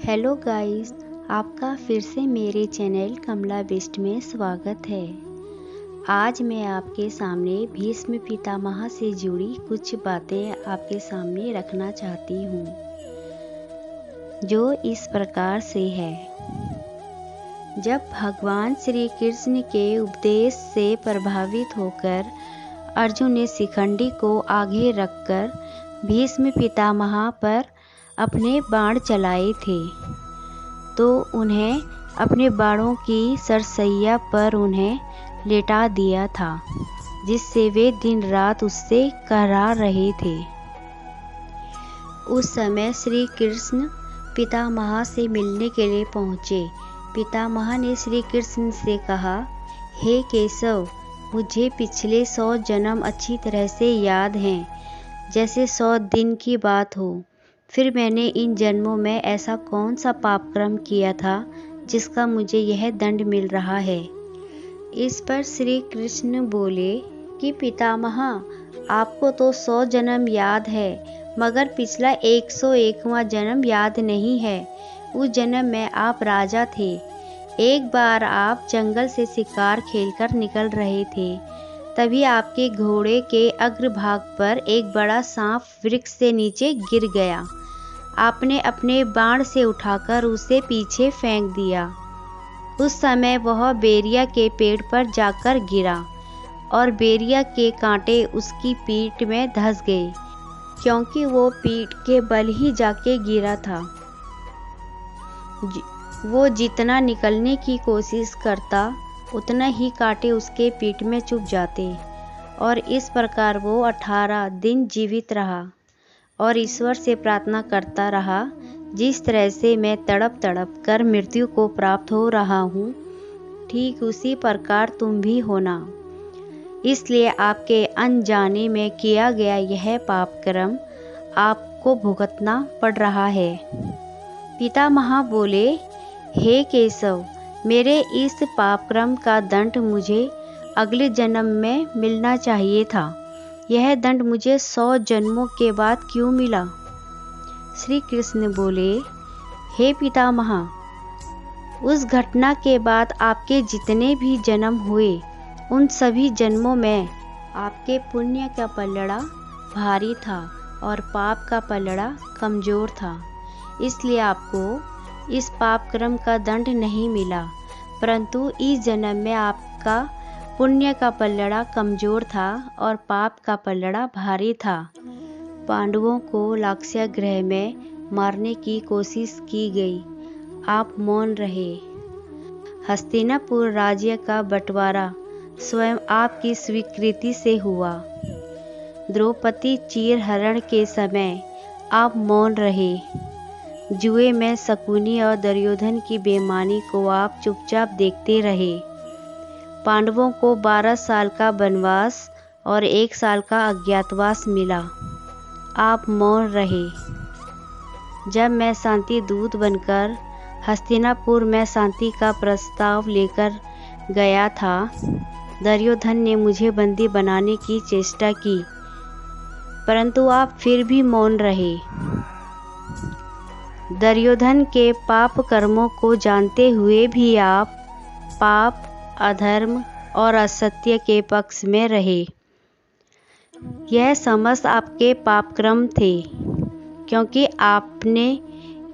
Hello guys, आपका फिर से मेरे चैनल कमला बेस्ट में स्वागत है। आज मैं आपके सामने भीष्म पितामह से जुड़ी कुछ बातें आपके सामने रखना चाहती हूँ, जो इस प्रकार से है। जब भगवान श्री कृष्ण के उपदेश से प्रभावित होकर अर्जुन ने शिखंडी को आगे रखकर भीष्म पितामह पर अपने बाण चलाए थे, तो उन्हें अपने बाणों की सरसैया पर उन्हें लेटा दिया था, जिससे वे दिन रात उससे कहरा रहे थे। उस समय श्री कृष्ण पितामह से मिलने के लिए पहुँचे। पितामह ने श्री कृष्ण से कहा, हे केशव, मुझे पिछले 100 जन्म अच्छी तरह से याद हैं, जैसे 100 दिन की बात हो। फिर मैंने इन जन्मों में ऐसा कौन सा पाप कर्म किया था जिसका मुझे यह दंड मिल रहा है। इस पर श्री कृष्ण बोले कि पितामह, आपको तो 100 जन्म याद है, मगर पिछला 101वां जन्म याद नहीं है। उस जन्म में आप राजा थे। एक बार आप जंगल से शिकार खेलकर निकल रहे थे, तभी आपके घोड़े के अग्रभाग पर एक बड़ा सांप वृक्ष से नीचे गिर गया। आपने अपने बाण से उठाकर उसे पीछे फेंक दिया। उस समय वह बेरिया के पेड़ पर जाकर गिरा और बेरिया के कांटे उसकी पीठ में धंस गए, क्योंकि वो पीठ के बल ही जाके गिरा था। वो जितना निकलने की कोशिश करता, उतना ही कांटे उसके पीठ में चुभ जाते, और इस प्रकार वो 18 दिन जीवित रहा और ईश्वर से प्रार्थना करता रहा, जिस तरह से मैं तड़प तड़प कर मृत्यु को प्राप्त हो रहा हूँ, ठीक उसी प्रकार तुम भी होना। इसलिए आपके अनजाने में किया गया यह पाप कर्म आपको भुगतना पड़ रहा है। पितामह बोले, हे केशव, मेरे इस पाप कर्म का दंड मुझे अगले जन्म में मिलना चाहिए था। यह दंड मुझे 100 जन्मों के बाद क्यों मिला। श्री कृष्ण बोले, हे पितामह, उस घटना के बाद आपके जितने भी जन्म हुए, उन सभी जन्मों में आपके पुण्य का पलड़ा भारी था और पाप का पलड़ा कमजोर था। इसलिए आपको इस पाप कर्म का दंड नहीं मिला, परंतु इस जन्म में आपका पुण्य का पलड़ा कमजोर था और पाप का पलड़ा भारी था। पांडवों को लाक्षागृह में मारने की कोशिश की गई। आप मौन रहे। हस्तिनापुर राज्य का बंटवारा स्वयं आपकी स्वीकृति से हुआ। द्रौपदी चीरहरण के समय आप मौन रहे। जुए में शकुनी और दुर्योधन की बेईमानी को आप चुपचाप देखते रहे। पांडवों को 12 साल का वनवास और 1 साल का अज्ञातवास मिला। आप मौन रहे। जब मैं शांति दूत बनकर हस्तिनापुर में शांति का प्रस्ताव लेकर गया था, दुर्योधन ने मुझे बंदी बनाने की चेष्टा की, परंतु आप फिर भी मौन रहे। दुर्योधन के पाप कर्मों को जानते हुए भी आप पाप, अधर्म और असत्य के पक्ष में रहे। यह समस्त आपके पाप कर्म थे, क्योंकि आपने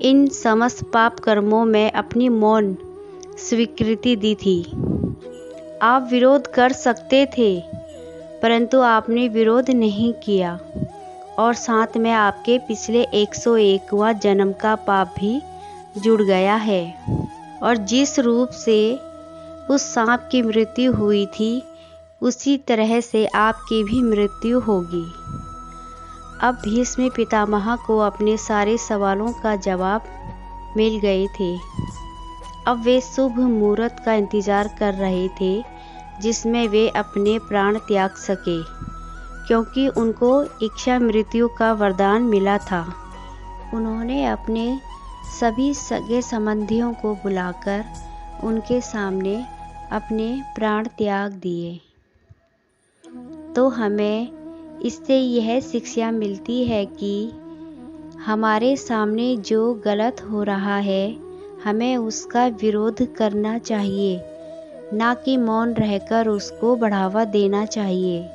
इन समस्त पाप कर्मों में अपनी मौन स्वीकृति दी थी। आप विरोध कर सकते थे, परंतु आपने विरोध नहीं किया, और साथ में आपके पिछले 101वां जन्म का पाप भी जुड़ गया है। और जिस रूप से उस सांप की मृत्यु हुई थी, उसी तरह से आपकी भी मृत्यु होगी। अब भीष्म पितामह को अपने सारे सवालों का जवाब मिल गए थे। अब वे शुभ मुहूर्त का इंतजार कर रहे थे, जिसमें वे अपने प्राण त्याग सके, क्योंकि उनको इच्छा मृत्यु का वरदान मिला था। उन्होंने अपने सभी सगे संबंधियों को बुलाकर उनके सामने अपने प्राण त्याग दिए। तो हमें इससे यह शिक्षा मिलती है कि हमारे सामने जो गलत हो रहा है हमें उसका विरोध करना चाहिए, ना कि मौन रहकर उसको बढ़ावा देना चाहिए।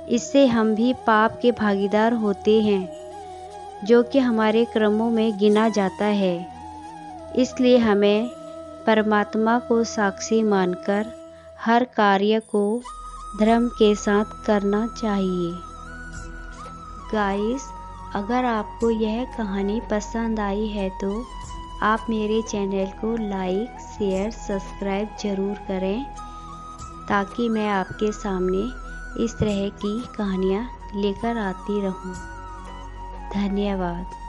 इससे हम भी पाप के भागीदार होते हैं, जो कि हमारे कर्मों में गिना जाता है। इसलिए हमें परमात्मा को साक्षी मानकर हर कार्य को धर्म के साथ करना चाहिए। गाइस, अगर आपको यह कहानी पसंद आई है तो आप मेरे चैनल को लाइक, शेयर, सब्सक्राइब ज़रूर करें, ताकि मैं आपके सामने इस तरह की कहानियाँ लेकर आती रहूं। धन्यवाद।